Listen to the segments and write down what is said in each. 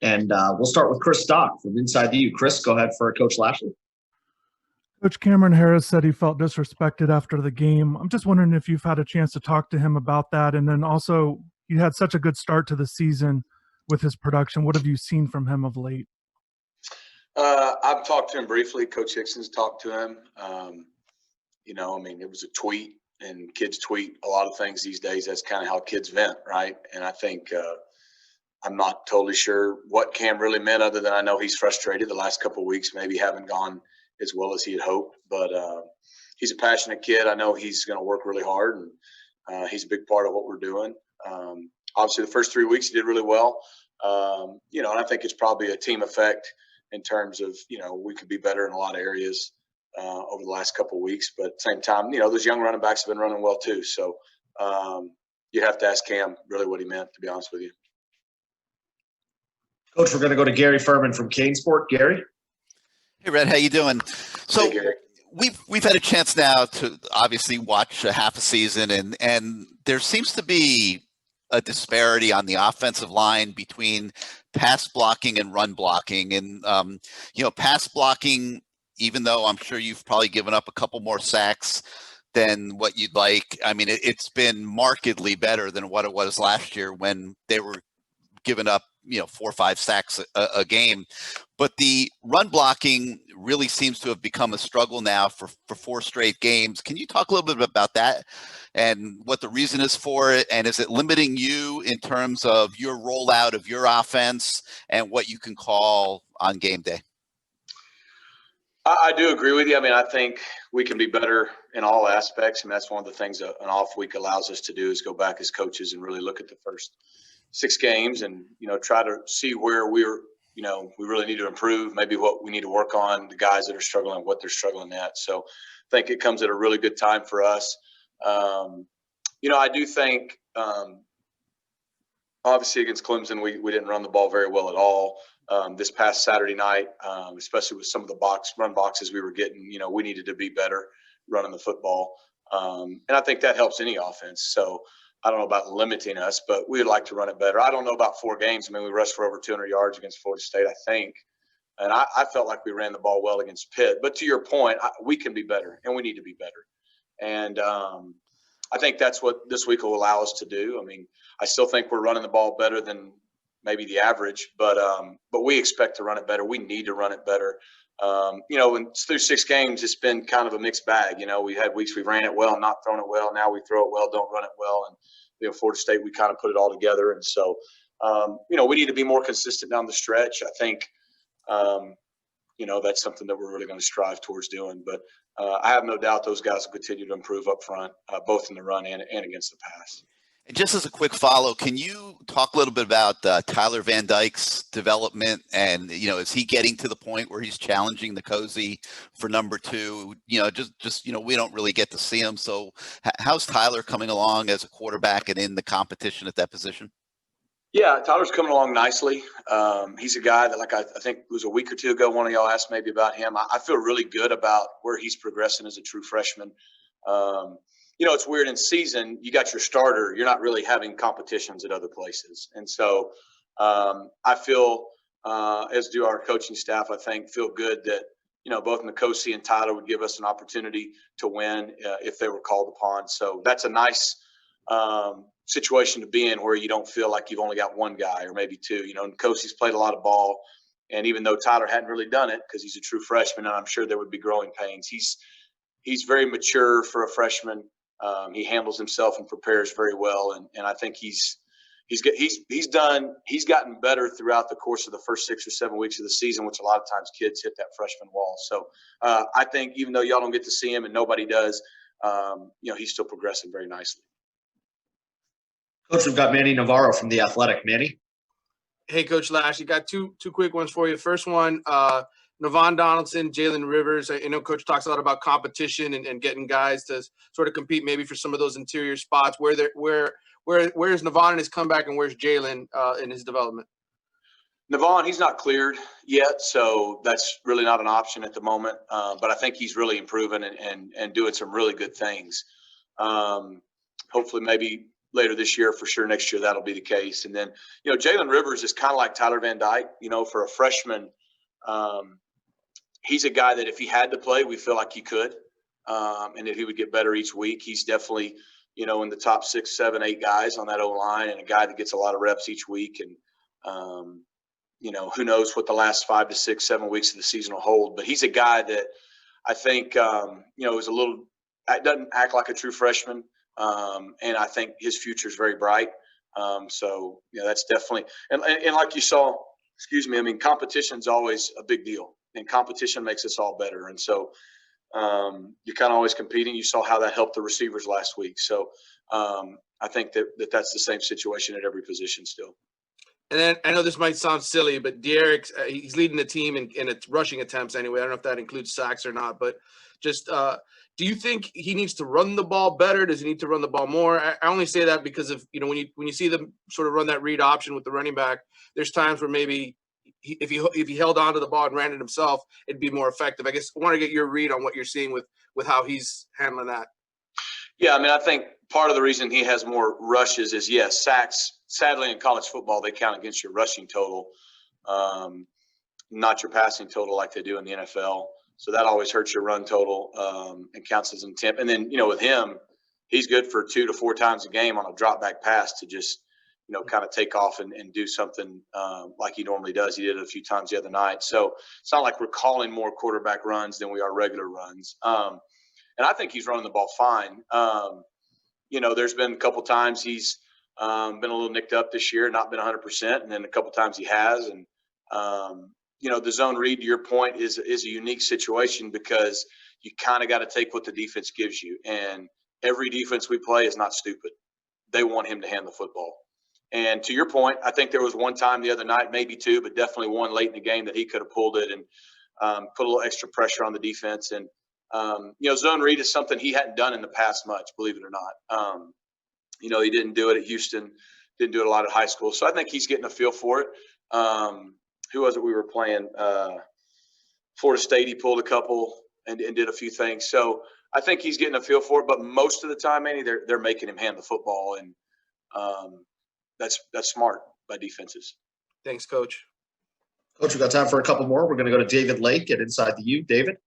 And we'll start with Chris Stock from InsideTheU. Chris, go ahead for Coach Lashlee. Coach Cameron Harris said he felt disrespected after the game. I'm just wondering if you've had a chance to talk to him about that. And then also, you had such a good start to the season with his production. What have you seen from him of late? I've talked to him briefly. Coach Hickson's talked to him. It was a tweet, and kids tweet a lot of things these days. That's kind of how kids vent, right? And I think I'm not totally sure what Cam really meant, other than I know he's frustrated. The last couple of weeks maybe haven't gone as well as he had hoped, but he's a passionate kid. I know he's going to work really hard, and he's a big part of what we're doing. Obviously, the first 3 weeks he did really well, and I think it's probably a team effect in terms of, we could be better in a lot of areas over the last couple of weeks. But at the same time, those young running backs have been running well too. So you have to ask Cam really what he meant, to be honest with you. Coach, we're going to go to Gary Furman from CaneSport. Gary? Hey, Rhett, how you doing? So hey, we've had a chance now to obviously watch a half a season, and there seems to be a disparity on the offensive line between pass blocking and run blocking. And, pass blocking, even though I'm sure you've probably given up a couple more sacks than what you'd like, I mean, it's been markedly better than what it was last year when they were giving up 4 or 5 sacks a game. But the run blocking really seems to have become a struggle now for 4 straight games. Can you talk a little bit about that and what the reason is for it? And is it limiting you in terms of your rollout of your offense and what you can call on game day? I do agree with you. I mean, I think we can be better in all aspects. And that's one of the things that an off week allows us to do, is go back as coaches and really look at the first 6 games and, try to see where we really need to improve, maybe what we need to work on, the guys that are struggling, what they're struggling at. So I think it comes at a really good time for us. I do think, obviously against Clemson, we didn't run the ball very well at all. This past Saturday night, especially with some of the run boxes we were getting, we needed to be better running the football. And I think that helps any offense. So I don't know about limiting us, but we would like to run it better. I don't know about 4 games. I mean, we rushed for over 200 yards against Florida State, I think. And I felt like we ran the ball well against Pitt. But to your point, we can be better, and we need to be better. And I think that's what this week will allow us to do. I mean, I still think we're running the ball better than maybe the average, but we expect to run it better. We need to run it better. And through 6 games, it's been kind of a mixed bag. We had weeks we ran it well, not thrown it well. Now we throw it well, don't run it well. And, Florida State, we kind of put it all together. And so, we need to be more consistent down the stretch. I think, that's something that we're really going to strive towards doing. But I have no doubt those guys will continue to improve up front, both in the run and against the pass. And just as a quick follow, can you talk a little bit about Tyler Van Dyke's development? And, is he getting to the point where he's challenging the Cozy for number 2? We don't really get to see him. So how's Tyler coming along as a quarterback and in the competition at that position? Yeah, Tyler's coming along nicely. He's a guy that, I think it was a week or 2 ago, one of y'all asked maybe about him. I feel really good about where he's progressing as a true freshman. It's weird in season, you got your starter, you're not really having competitions at other places. And so I feel, as do our coaching staff, I think, feel good that, both Nkosi and Tyler would give us an opportunity to win if they were called upon. So that's a nice situation to be in, where you don't feel like you've only got one guy or maybe 2. Nkosi's played a lot of ball. And even though Tyler hadn't really done it because he's a true freshman, and I'm sure there would be growing pains, he's very mature for a freshman. He handles himself and prepares very well, and I think he's gotten better throughout the course of the first 6 or 7 weeks of the season, which a lot of times kids hit that freshman wall. So I think even though y'all don't get to see him and nobody does, he's still progressing very nicely. Coach, we've got Manny Navarro from The Athletic. Manny? Hey, Coach Lashlee, got two quick ones for you. First one, Navon Donaldson, Jalen Rivers. I know Coach talks a lot about competition and getting guys to sort of compete maybe for some of those interior spots. Where's Navon in his comeback, and where's Jalen in his development? Navon, he's not cleared yet, so that's really not an option at the moment. But I think he's really improving and doing some really good things. Hopefully maybe later this year, for sure next year that'll be the case. And then, Jalen Rivers is kind of like Tyler Van Dyke, for a freshman. He's a guy that if he had to play, we feel like he could, and that he would get better each week. He's definitely, in the top 6, 7, 8 guys on that O-line, and a guy that gets a lot of reps each week. And, who knows what the last 5 to 6, 7 weeks of the season will hold. But he's a guy that I think, is a little – doesn't act like a true freshman. And I think his future is very bright. So, that's definitely – and like you saw, competition's always a big deal. And competition makes us all better. And so you're kind of always competing. You saw how that helped the receivers last week. So I think that's the same situation at every position still. And then I know this might sound silly, but De'Aaron, he's leading the team in its rushing attempts anyway. I don't know if that includes sacks or not, but just do you think he needs to run the ball better? Does he need to run the ball more? I only say that because of, when you see them sort of run that read option with the running back, there's times where maybe if he held on to the ball and ran it himself, it'd be more effective. I guess I want to get your read on what you're seeing with how he's handling that. Yeah, I think part of the reason he has more rushes is, yes, sacks. Sadly, in college football, they count against your rushing total, not your passing total like they do in the NFL. So that always hurts your run total and counts as an attempt. And then, with him, he's good for 2 to 4 times a game on a drop back pass to just kind of take off and do something like he normally does. He did it a few times the other night. So it's not like we're calling more quarterback runs than we are regular runs. And I think he's running the ball fine. There's been a couple times he's been a little nicked up this year, not been 100%, and then a couple times he has. And, the zone read, to your point, is a unique situation because you kind of got to take what the defense gives you. And every defense we play is not stupid. They want him to hand the football. And to your point, I think there was one time the other night, maybe 2, but definitely one late in the game that he could have pulled it and put a little extra pressure on the defense. And, zone read is something he hadn't done in the past much, believe it or not. He didn't do it at Houston, didn't do it a lot at high school. So I think he's getting a feel for it. Who was it we were playing? Florida State, he pulled a couple and did a few things. So I think he's getting a feel for it. But most of the time, Manny, they're making him hand the football. And that's smart by defenses. Thanks, Coach. Coach, we've got time for a couple more. We're going to go to David Lake at InsideTheU. David?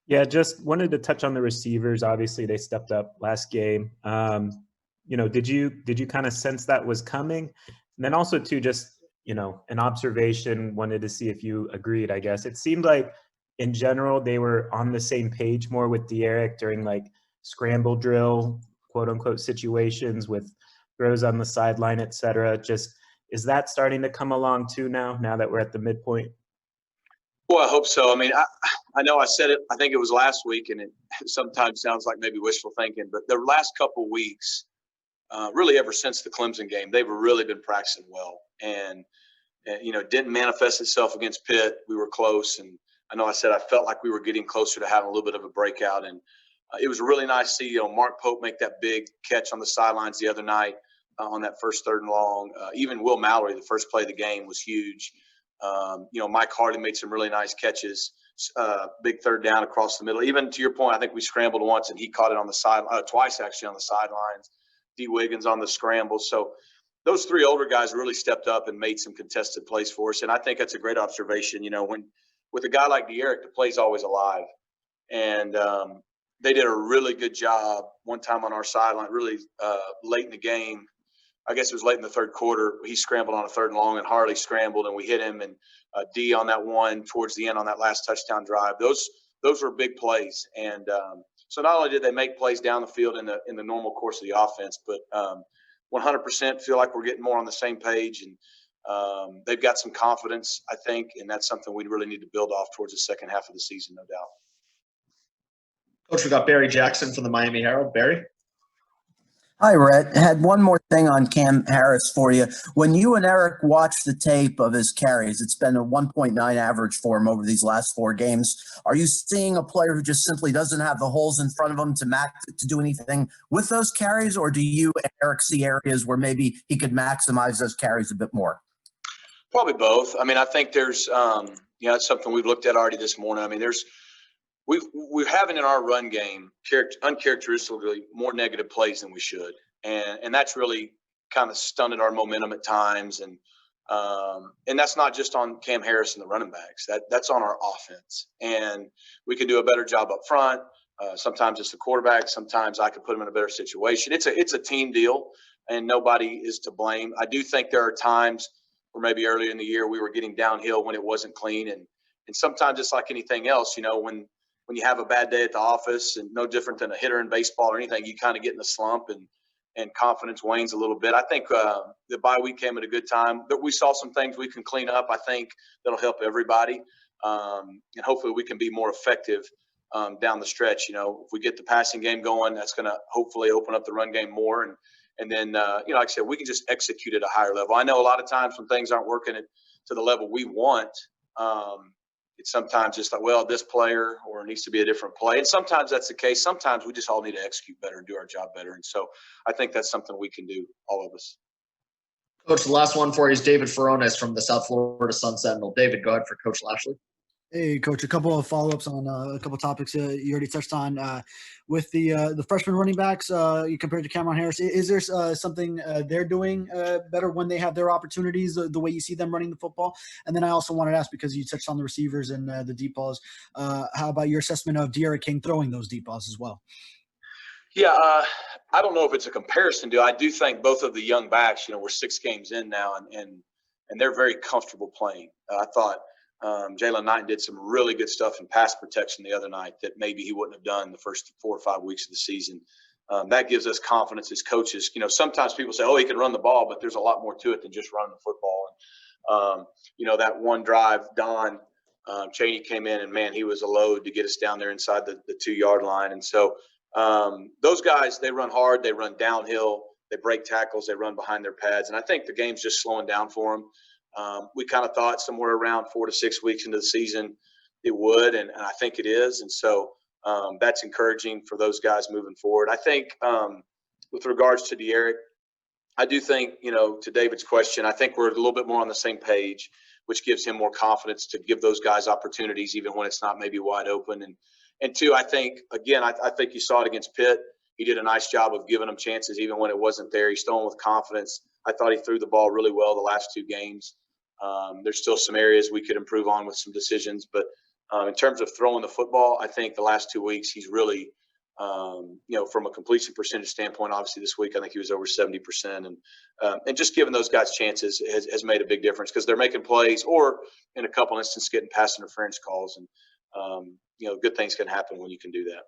Yeah, just wanted to touch on the receivers. Obviously, they stepped up last game. Did you kind of sense that was coming? And then also, too, just, an observation, wanted to see if you agreed, I guess. It seemed like, in general, they were on the same page more with De'Aaron during, scramble drill, quote-unquote, situations with throws on the sideline, et cetera. Just, is that starting to come along, too, now that we're at the midpoint? Well, I hope so. I know I said it, I think it was last week, and it sometimes sounds like maybe wishful thinking, but the last couple of weeks, really ever since the Clemson game, they've really been practicing well. And didn't manifest itself against Pitt. We were close. And I know I said I felt like we were getting closer to having a little bit of a breakout. And it was really nice to see, Mark Pope make that big catch on the sidelines the other night on that first 3rd and long. Even Will Mallory, the first play of the game, was huge. Mike Hardy made some really nice catches, big 3rd down across the middle. Even to your point, I think we scrambled once and he caught it on the side, twice actually on the sidelines. D. Wiggins on the scramble. So those 3 older guys really stepped up and made some contested plays for us. And I think that's a great observation. When with a guy like De'Aaron, the play's always alive. And they did a really good job one time on our sideline, really late in the game. I guess it was late in the 3rd quarter. He scrambled on a 3rd and long, and Harley scrambled, and we hit him. And D on that one towards the end on that last touchdown drive. Those were big plays. And so not only did they make plays down the field in the normal course of the offense, but 100% feel like we're getting more on the same page. And they've got some confidence, I think, and that's something we really need to build off towards the second half of the season, no doubt. Coach, we got Barry Jackson from the Miami Herald. Barry? Hi, Rhett. Had one more thing on Cam Harris for you. When you and Eric watched the tape of his carries, it's been a 1.9 average for him over these last 4 games. Are you seeing a player who just simply doesn't have the holes in front of him to do anything with those carries, or do you and Eric see areas where maybe he could maximize those carries a bit more? Probably both. I think there's, that's something we've looked at already this morning. we're having in our run game uncharacteristically more negative plays than we should, and that's really kind of stunted our momentum at times, and that's not just on Cam Harris and the running backs. That's on our offense, and we can do a better job up front. Sometimes it's the quarterback. Sometimes I could put them in a better situation. It's a team deal, and nobody is to blame. I do think there are times where maybe earlier in the year we were getting downhill when it wasn't clean, and sometimes it's like anything else. When you have a bad day at the office, and no different than a hitter in baseball or anything, you kind of get in a slump and confidence wanes a little bit. I think the bye week came at a good time, but we saw some things we can clean up. I think that'll help everybody, and hopefully we can be more effective down the stretch. If we get the passing game going, that's going to hopefully open up the run game more. And then, like I said, we can just execute at a higher level. I know a lot of times when things aren't working to the level we want, it's sometimes just like, well, this player or it needs to be a different play. And sometimes that's the case. Sometimes we just all need to execute better and do our job better. And so I think that's something we can do, all of us. Coach, the last one for you is David Furones from the South Florida Sun Sentinel. David, go ahead for Coach Lashlee. Hey, Coach, a couple of follow-ups on a couple of topics you already touched on. With the freshman running backs, you compared to Cameron Harris, is there something they're doing better when they have their opportunities, the way you see them running the football? And then I also wanted to ask, because you touched on the receivers and the deep balls, how about your assessment of De'Ara King throwing those deep balls as well? Yeah, I don't know if it's a comparison, I do think both of the young backs, we're 6 games in now, and they're very comfortable playing. I thought Jalen Knight did some really good stuff in pass protection the other night that maybe he wouldn't have done the first 4 or 5 weeks of the season. That gives us confidence as coaches. Sometimes people say, oh, he can run the ball, but there's a lot more to it than just running the football. And, that one drive, Don Chaney came in, and, man, he was a load to get us down there inside the 2-yard line. And so those guys, they run hard, they run downhill, they break tackles, they run behind their pads. And I think the game's just slowing down for them. We kind of thought somewhere around 4 to 6 weeks into the season it would, and I think it is. And so that's encouraging for those guys moving forward. I think with regards to De'Ara, I do think, to David's question, I think we're a little bit more on the same page, which gives him more confidence to give those guys opportunities even when it's not maybe wide open. And two, I think, again, I think you saw it against Pitt. He did a nice job of giving them chances even when it wasn't there. He's throwing with confidence. I thought he threw the ball really well the last 2 games. There's still some areas we could improve on with some decisions, but in terms of throwing the football, I think the last 2 weeks he's really, from a completion percentage standpoint, obviously this week I think he was over 70%, and just giving those guys chances has made a big difference because they're making plays or in a couple instances getting pass interference calls, and good things can happen when you can do that.